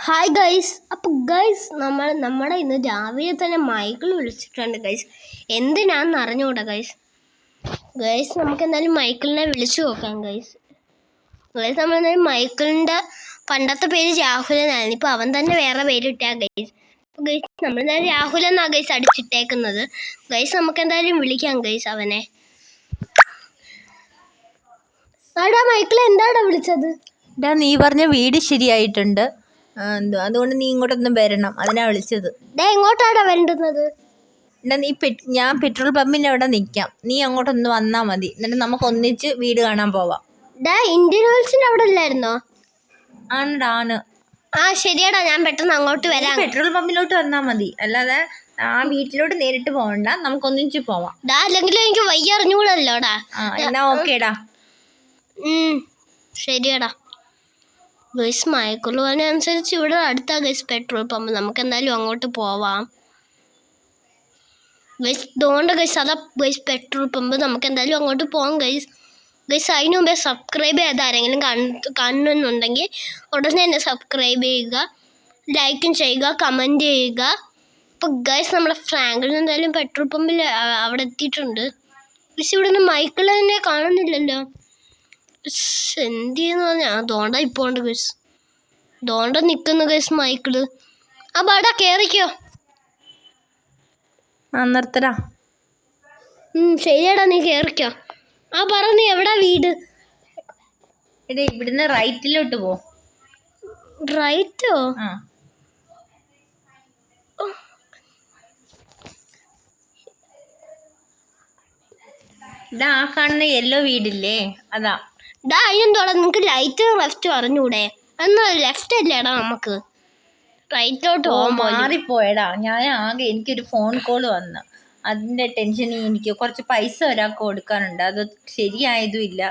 Hi guys. അപ്പോൾ guys നമ്മുടെ ഇന്ന് രാവിലെ തന്നെ മൈക്കിൾ വിളിച്ചിട്ടുണ്ട് ഗൈസ്. എന്തിനാന്ന് അറിഞ്ഞുകൂടാ ഗൈസ്. നമുക്ക് എന്തായാലും മൈക്കിളിനെ വിളിച്ചു നോക്കാം ഗൈസ്. നമ്മളെന്തായാലും മൈക്കിളിൻ്റെ പണ്ടത്തെ പേര് രാഹുലനായിരുന്നു. ഇപ്പോൾ അവൻ തന്നെ വേറെ പേരിട്ടാ ഗൈസ്. അപ്പോൾ ഗൈസ് നമ്മളെന്തായാലും രാഹുൽ എന്നാണ് ഗൈസ് അടിച്ചിട്ടേക്കുന്നത്. ഗൈസ് നമുക്ക് എന്തായാലും വിളിക്കാം ഗൈസ് അവനെ. ആടാ മൈക്കിൾ എന്താടാ വിളിച്ചത്? നീ പറഞ്ഞ വീട് ശരിയായിട്ടുണ്ട്, അതുകൊണ്ട് നീ ഇങ്ങോട്ടൊന്നും വരണം, അതിനാ വിളിച്ചത്. എങ്ങോട്ടാടാ വരേണ്ടുന്നത്? ഞാൻ പെട്രോൾ പമ്പിൻ്റെ അവിടെ നിൽക്കാം, നീ അങ്ങോട്ടൊന്ന് വന്നാൽ മതി. എന്നിട്ട് നമുക്ക് ഒന്നിച്ച് വീട് കാണാൻ പോവാം. ഇന്ത്യൻ ഓയിൽസിന്റെ അവിടെ അല്ലായിരുന്നോ? ആണ്. ആ ശരിയാടാ, ഞാൻ പെട്ടെന്ന് അങ്ങോട്ട് വരാം. പെട്രോൾ പമ്പിലോട്ട് വന്നാൽ മതി, അല്ലാതെ ആ വീട്ടിലോട്ട് നേരിട്ട് പോകണ്ട, നമുക്ക് ഒന്നിച്ച് പോവാം. അല്ലെങ്കിലും എനിക്ക് വയ്യ അറിഞ്ഞൂടല്ലോടാ. എന്നാ ഓക്കേടാ. ശരിയാടാ ഗൈസ്. മൈക്കിൾ അനുസരിച്ച് ഇവിടെ അടുത്താ ഗൈസ് പെട്രോൾ പമ്പ്. നമുക്ക് എന്തായാലും അങ്ങോട്ട് പോവാം ഗൈസ്. അതുകൊണ്ട് ഗൈസ് അതാ ഗൈസ് പെട്രോൾ പമ്പ്. നമുക്ക് എന്തായാലും അങ്ങോട്ട് പോവാം ഗൈസ്. അതിന് മുമ്പേ സബ്സ്ക്രൈബ് ചെയ്ത് ആരെങ്കിലും കാണുന്നുണ്ടെങ്കിൽ ഉടനെ തന്നെ സബ്സ്ക്രൈബ് ചെയ്യുക, ലൈക്കും ചെയ്യുക, കമൻറ്റ് ചെയ്യുക. അപ്പോൾ ഗൈസ് നമ്മുടെ ഫ്രാങ്കിൽ എന്തായാലും പെട്രോൾ പമ്പിൽ അവിടെ എത്തിയിട്ടുണ്ട്. പക്ഷെ ഇവിടെ നിന്ന് മൈക്കിൾ തന്നെ കാണുന്നില്ലല്ലോ. എന്ത് ചെയ്യുന്നു പറഞ്ഞാൽ ദോണ്ട ഇപ്പോൾ ഉണ്ട് ഗൈസ്. ദോണ്ട നിൽക്കുന്നു ഗൈസ് മൈക്കിള്. ആ ബാടാ കയറിക്കോ. നിർത്തടാ. ശരിയാടാ, നീ കയറിക്കോ. ആ പറ, നീ എവിടാ വീട്? ഇവിടുന്ന് റൈറ്റിലോട്ട് പോ. റൈറ്റോ? ആ കാണുന്ന യെല്ലോ വീടില്ലേ, അതാ. അതിനെന്തോടാ നിനക്ക് ലൈറ്റ് ലെഫ്റ്റ് അറിഞ്ഞൂടെ? എന്നാ ലെഫ്റ്റ് അല്ലേടാ നമുക്ക് റൈറ്റിലോട്ട് മാറിപ്പോയടാ. എനിക്കൊരു ഫോൺ കോൾ വന്നു, അതിൻ്റെ ടെൻഷനിൽ എനിക്ക് കുറച്ച് പൈസ ഒരാൾക്ക് കൊടുക്കാനുണ്ട്, അത് ശരിയായതും ഇല്ല.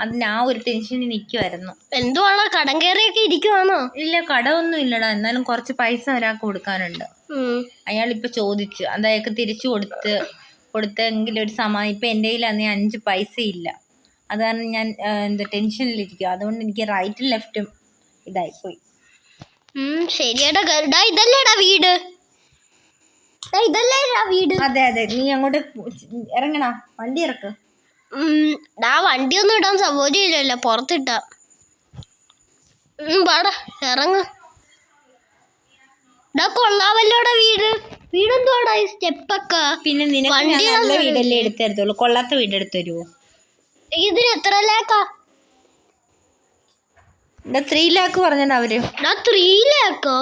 അതിന് ആ ഒരു ടെൻഷനിൽ നിൽക്കുമായിരുന്നു. എന്തുവാണോ കടം കയറിയൊക്കെ ഇരിക്കുവാണോ? ഇല്ല, കടമൊന്നും ഇല്ലടാ, എന്നാലും കുറച്ച് പൈസ ഒരാൾക്ക് കൊടുക്കാനുണ്ട്. അയാളിപ്പോൾ ചോദിച്ചു, അത് അയാൾക്ക് തിരിച്ചു കൊടുത്തെങ്കിലും ഒരു സമാധാനം. ഇപ്പം എൻ്റെ കയ്യിൽ 5 പൈസ ഇല്ല, അത് കാരണം ഞാൻ ടെൻഷനിലിരിക്കും. അതുകൊണ്ട് എനിക്ക് റൈറ്റും ലെഫ്റ്റും ഇതായിപ്പോയി. ശരിയാടാ. ഇതല്ലേടാ വീട്? ഇതല്ലേടാ വീട്? അതെ. നീ അങ്ങോട്ട് ഇറങ്ങണ, വണ്ടി ഇറക്ക്. വണ്ടിയൊന്നും ഇടാൻ സൗകര്യമില്ലല്ലോ, പുറത്തിട്ടാ. പാടാ ഇറങ്ങ. കൊള്ളാവല്ലോടാ വീടെന്തോടാ ഈ സ്റ്റെപ്പൊക്കെ? പിന്നെ നിനക്ക് നല്ല വീടല്ലേ എടുത്തരുത്തുള്ളൂ, കൊള്ളാത്ത വീട് എടുത്തു തരുമോ? ഇതിന് എത്ര ലാക്കാ? 3 ലാക്ക് പറഞ്ഞാ അവര്. 3 ലാക്കോ?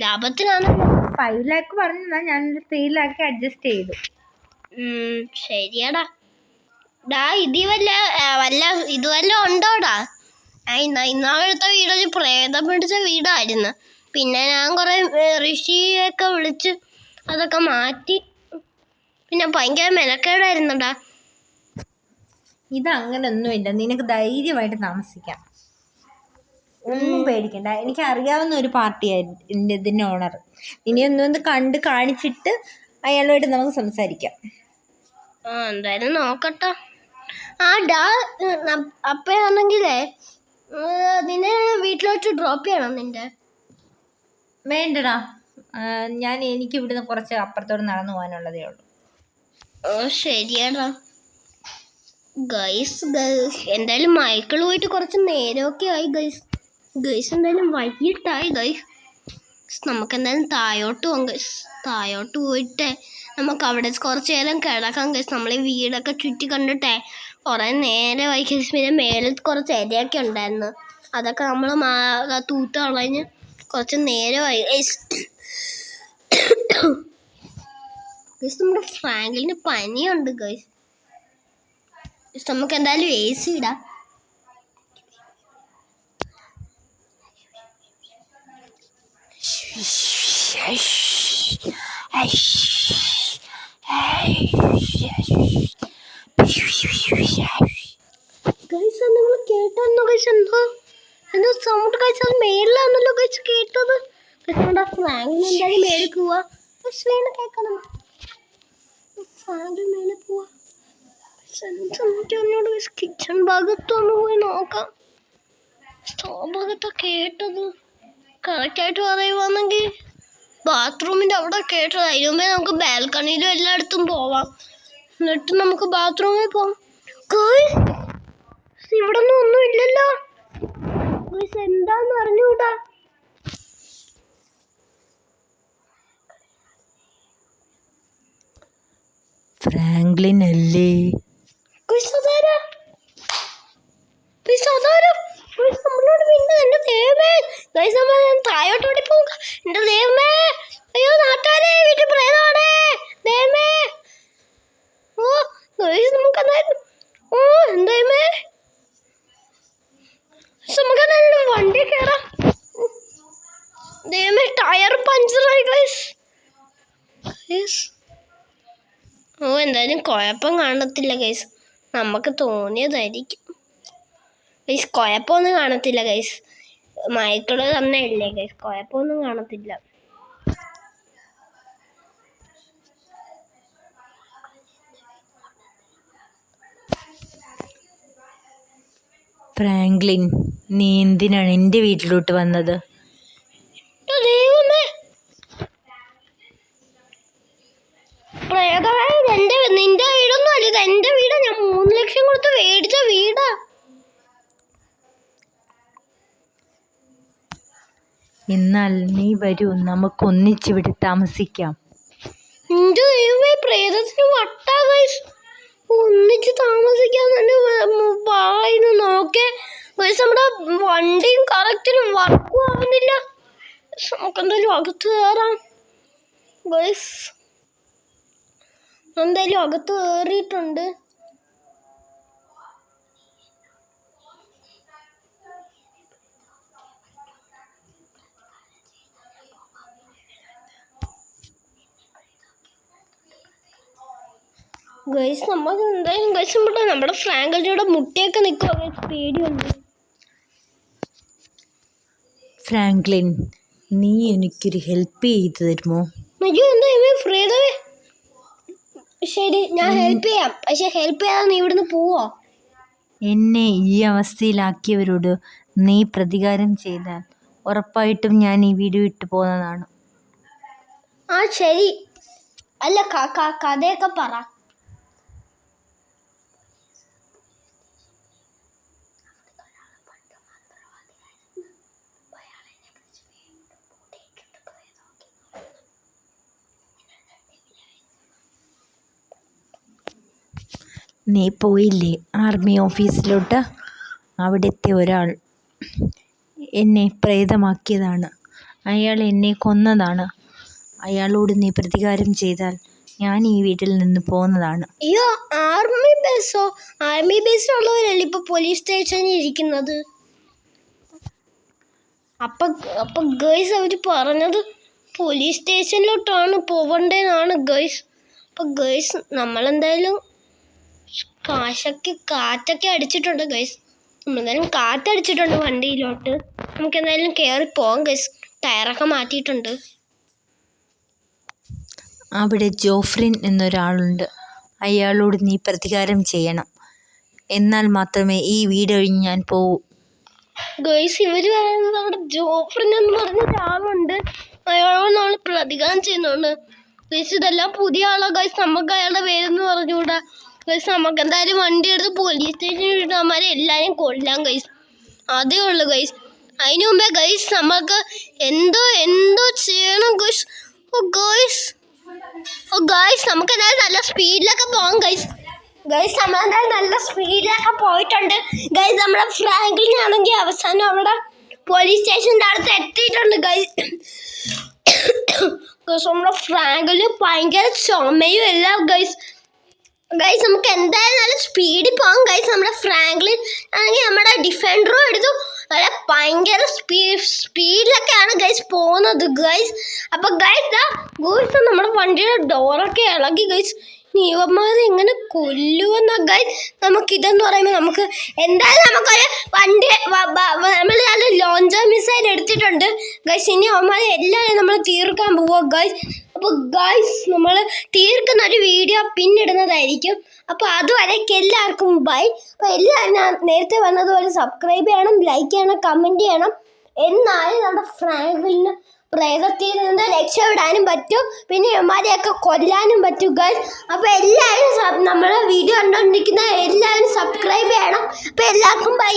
ലാഭത്തിനാണ്. 5 ലാക്ക് പറഞ്ഞാ ഞാൻ 3 ലാക്ക് അഡ്ജസ്റ്റ് ചെയ്തു. ശരിയാടാ. ഇത് വല്ല ഉണ്ടോടാ? ഇന്നാളത്തെ വീടൊരു പ്രേതം പിടിച്ച വീടായിരുന്നു. പിന്നെ ഞാൻ കുറെ ഋഷിയൊക്കെ വിളിച്ച് അതൊക്കെ മാറ്റി. പിന്നെ ഭയങ്കര മെനക്കേടായിരുന്നടാ. ഇതങ്ങനൊന്നുമില്ല, നിനക്ക് ധൈര്യമായിട്ട് താമസിക്കാം, ഒന്നും പേടിക്കണ്ട. എനിക്ക് അറിയാവുന്ന ഒരു പാർട്ടിയായിരുന്നു ഇതിൻ്റെ ഓണർ. ഇനി ഒന്നൊന്ന് കാണിച്ചിട്ട് അയാളുമായിട്ട് നമുക്ക് സംസാരിക്കാം. എന്തായാലും നോക്കട്ടെ. അപ്പയാണെങ്കിലേ നിന്നെ വീട്ടിലോട്ട് ഡ്രോപ്പ് ചെയ്യണം. നിന്റെ വേണ്ടടാ, എനിക്ക് ഇവിടുന്ന് കുറച്ച് അപ്പുറത്തോട്ട് നടന്നു പോകാനുള്ളതേ ഉള്ളൂ. ശരിയാടാ ഗൈസ്. എന്തായാലും മൈക്കിൾ പോയിട്ട് കുറച്ച് നേരമൊക്കെ ആയി ഗൈസ്. എന്തായാലും വൈകിട്ടായി ഗൈസ്. നമുക്ക് എന്തായാലും താഴോട്ട് പോകാം ഗൈസ്. താഴോട്ട് പോയിട്ട് നമുക്ക് അവിടെ കുറച്ച് നേരം കിടക്കാം ഗൈസ്. നമ്മൾ ഈ വീടൊക്കെ ചുറ്റി കണ്ടിട്ടേ കുറേ നേരമായി ഗൈസ്. പിന്നെ മേളിൽ കുറച്ച് ഇലയൊക്കെ ഉണ്ടായിരുന്നു, അതൊക്കെ നമ്മൾ തൂത്ത് കളഞ്ഞ് കുറച്ച് നേരമായി ഗൈസ്. നമ്മുടെ ഫ്രാങ്കിലിന് പനിയുണ്ട് ഗൈസ്. നമുക്ക് എന്തായാലും AC ഇടാം. നിങ്ങൾ കേട്ടോ ഗൈസ്? എന്തോ സൗണ്ട് ഗൈസ്? അത് മേളിലാണല്ലോ ഗൈസ് കേട്ടത്. നമ്മുടെ ഫ്രാങ്കിന് എന്തായാലും മേളിൽ പോവാ. കേൾക്കണം, ഫ്രാങ്കിൽ മേളിൽ പോവാ. കിച്ചൺ ഭാഗത്തൊന്ന് പോയി നോക്കാം. ഭാഗത്താ കേട്ടത്. കറക്റ്റായിട്ട് പറയുവാണെങ്കിൽ ബാത്റൂമിൻ്റെ അവിടെ കേട്ടത്. അതിന് മുമ്പേ നമുക്ക് ബാൽക്കണിയിലും എല്ലായിടത്തും പോവാം. എന്നിട്ട് നമുക്ക് ബാത്റൂമിൽ പോവാം. ഇവിടെ ഒന്നും ഇല്ലല്ലോ. എന്താന്ന് അറിഞ്ഞൂടാ. ഫ്രാങ്ക്ലിൻ അല്ലേ? തായോട്ടോടി പോക. എന്റെ ദൈവമേ, അയ്യോ നാട്ടുകാരെ, വീട്ടിൽ പ്രേതമാണേ. ദൈവമേ, ഓ നമുക്ക് എന്തായാലും എന്തായമേ നമുക്ക് വണ്ടി കയറാം. ദൈവമേ, ടയർ പഞ്ചറായി ഗൈസ്. എന്തായാലും കുഴപ്പം കാണത്തില്ല ഗൈസ്, നമുക്ക് തോന്നിയതായിരിക്കും ഗൈസ്. കുഴപ്പമൊന്നും കാണത്തില്ല ഗൈസ്, മൈക്കിള് തന്നെ ഇല്ലേ ഗൈസ്, കുഴപ്പമൊന്നും കാണത്തില്ല. ഫ്രാങ്ക്ലിൻ, നീ എന്തിനാണ് എൻ്റെ വീട്ടിലോട്ട് വന്നത്? നിന്റെ വീടൊന്നും അല്ല, ഇത് എന്റെ വീടാ. ഞാൻ 3 ലക്ഷം കൊടുത്ത് മേടിച്ച വീടാ. എന്നാൽ നീ വരൂ, നമുക്ക് ഒന്നിച്ചിവിടെ താമസിക്കാം. എന്റെ ദൈവമേ, പ്രേതത്തിന് വട്ടാ ഗൈസ്. ഒന്നിച്ച് താമസിക്കാൻ തന്നെ പറയുന്നു. നോക്കേ ഗൈസ്, നമ്മുടെ വണ്ടിയും കറക്റ്റിനും വർക്കും ആവുന്നില്ല. നമുക്കെന്തായാലും അകത്ത് കയറാം ഗൈസ്. എന്തായാലും അകത്ത് കയറിയിട്ടുണ്ട്. ഗൈസ് നമുക്ക് എന്തായാലും ഗൈസ് നമ്മുടെ ഫ്രാങ്ക്ലിനോട് മുട്ടയൊക്കെ നിൽക്കുക ഗൈസ്, പേടിയുണ്ട്. ഫ്രാങ്ക്ലിൻ, നീ എനിക്കൊരു ഹെൽപ്പ് ചെയ്തു തരുമോ? അയ്യോ എന്താ ഫ്രീതമേ, ശരി ഞാൻ ഹെൽപ്പ് ചെയ്യാം. പക്ഷെ ഹെൽപ്പ് ചെയ്യാതെ നീ ഇവിടുന്ന് പോവോ? എന്നെ ഈ അവസ്ഥയിലാക്കിയവരോട് നീ പ്രതികാരം ചെയ്താൽ ഉറപ്പായിട്ടും ഞാൻ ഈ വീട് വിട്ടു പോകുന്നതാണ്. ആ ശരി, അല്ല കഥയൊക്കെ പറ. നീ പോയില്ലേ ആർമി ഓഫീസിലോട്ട്? അവിടുത്തെ ഒരാൾ എന്നെ പ്രേതമാക്കിയതാണ്. അയാൾ എന്നെ കൊന്നതാണ്. അയാളോട് നീ പ്രതികാരം ചെയ്താൽ ഞാൻ ഈ വീട്ടിൽ നിന്ന് പോകുന്നതാണ്. അയ്യോ, ആർമി ബേസോ? ആർമി ബേസിലുള്ളവരല്ലേ ഇപ്പൊ പോലീസ് സ്റ്റേഷനിൽ ഇരിക്കുന്നത്. അപ്പൊ ഗൈസ് അവര് പറഞ്ഞത് പോലീസ് സ്റ്റേഷനിലോട്ടാണ് പോവണ്ടേന്നാണ് ഗൈസ്. അപ്പൊ ഗൈസ് നമ്മളെന്തായാലും കാറ്റൊക്കെ അടിച്ചിട്ടുണ്ട് ഗൈസ്. നമ്മളെന്തായാലും കാറ്റടിച്ചിട്ടുണ്ട് വണ്ടിയിലോട്ട്. നമുക്ക് എന്തായാലും കയറി പോകാം ഗൈസ്. ടയറൊക്കെ മാറ്റിയിട്ടുണ്ട്. അവിടെ ജോഫ്രിൻ എന്നൊരാളുണ്ട്. അയാളോട് നീ പ്രതികാരം ചെയ്യണം. എന്നാൽ മാത്രമേ ഈ വീട് കഴിഞ്ഞ് ഞാൻ പോകൂ. ഗൈസ് ഇവര് പറയുന്നത് അവിടെ ജോഫ്രിൻ എന്ന് പറഞ്ഞ ഒരാളുണ്ട്. അയാളോട് നമ്മൾ പ്രതികാരം ചെയ്യുന്നുണ്ട് ഗൈസ്. ഇതെല്ലാം പുതിയ ആളാ ഗൈസ്, നമുക്ക് അയാളുടെ പേരെന്ന് പറഞ്ഞുകൂടാ ഗൈസ്. നമുക്ക് എന്തായാലും വണ്ടി എടുത്ത് പോലീസ് സ്റ്റേഷനിൽ ഇട്ട് അവന്മാരെ എല്ലാവരെയും കൊല്ലാം ഗൈസ്. അതേ ഉള്ളു ഗൈസ്. അതിന് മുമ്പേ ഗൈസ് നമുക്ക് എന്തോ ചെയ്യണം ഗൈസ്. ഗൈസ് നമുക്ക് എന്തായാലും നല്ല സ്പീഡിലൊക്കെ പോകാം ഗൈസ്. നമ്മളെന്തായാലും നല്ല സ്പീഡിലൊക്കെ പോയിട്ടുണ്ട് ഗൈസ്. നമ്മുടെ ഫ്രാങ്ക്ലിനാണെങ്കിൽ അവസാനം അവിടെ പോലീസ് സ്റ്റേഷൻ്റെ അടുത്ത് എത്തിയിട്ടുണ്ട് ഗൈസ്. നമ്മുടെ ഫ്രാങ്ക്ലിന് ഭയങ്കര ചുമയും എല്ലാം ഗൈസ്. നമുക്ക് എന്തായാലും നല്ല സ്പീഡിൽ പോകാം ഗൈസ്. നമ്മുടെ ഫ്രാങ്ക്ലിൻ ആണെങ്കിൽ നമ്മുടെ ഡിഫൻഡറും എടുത്തു നല്ല ഭയങ്കര സ്പീഡിലൊക്കെയാണ് ഗൈസ് പോകുന്നത് ഗൈസ്. അപ്പോൾ ഗൈസ് നമ്മുടെ വണ്ടിയുടെ ഡോറൊക്കെ ഇളകി ഗൈസ്. ഇവന്മാരെ എങ്ങനെ കൊല്ലുമെന്ന ഗൈസ്. നമുക്കിതെന്ന് പറയുമ്പോൾ നമുക്ക് എന്തായാലും നമുക്കൊരു വണ്ടി നമ്മൾ നല്ല ലോഞ്ചർ മിസൈൽ എടുത്തിട്ടുണ്ട് ഗൈസ്. ഇനി അവന്മാരെ എല്ലാവരെയും നമ്മൾ തീർക്കാൻ പോവുക ഗൈസ്. അപ്പോൾ ഗൈസ് നമ്മൾ തീർക്കുന്ന ഒരു വീഡിയോ പിന്നിടുന്നതായിരിക്കും. അപ്പോൾ അതുവരേക്ക് എല്ലാവർക്കും ബൈ. അപ്പോൾ എല്ലാവരും ഞാൻ നേരത്തെ വന്നതുപോലെ സബ്സ്ക്രൈബ് ചെയ്യണം, ലൈക്ക് ചെയ്യണം, കമൻറ്റ് ചെയ്യണം. എന്നാലും നമ്മുടെ ഫ്രാങ്ക്ലിന് പ്രേതത്തിൽ നിന്ന് രക്ഷപ്പെടാനും പറ്റും, പിന്നെ ഇവന്മാരെയൊക്കെ കൊല്ലാനും പറ്റും ഗൈസ്. അപ്പോൾ എല്ലാവരും നമ്മളെ വീഡിയോ കണ്ടുകൊണ്ടിരിക്കുന്ന എല്ലാവരും സബ്സ്ക്രൈബ് ചെയ്യണം. അപ്പോൾ എല്ലാവർക്കും ബൈ.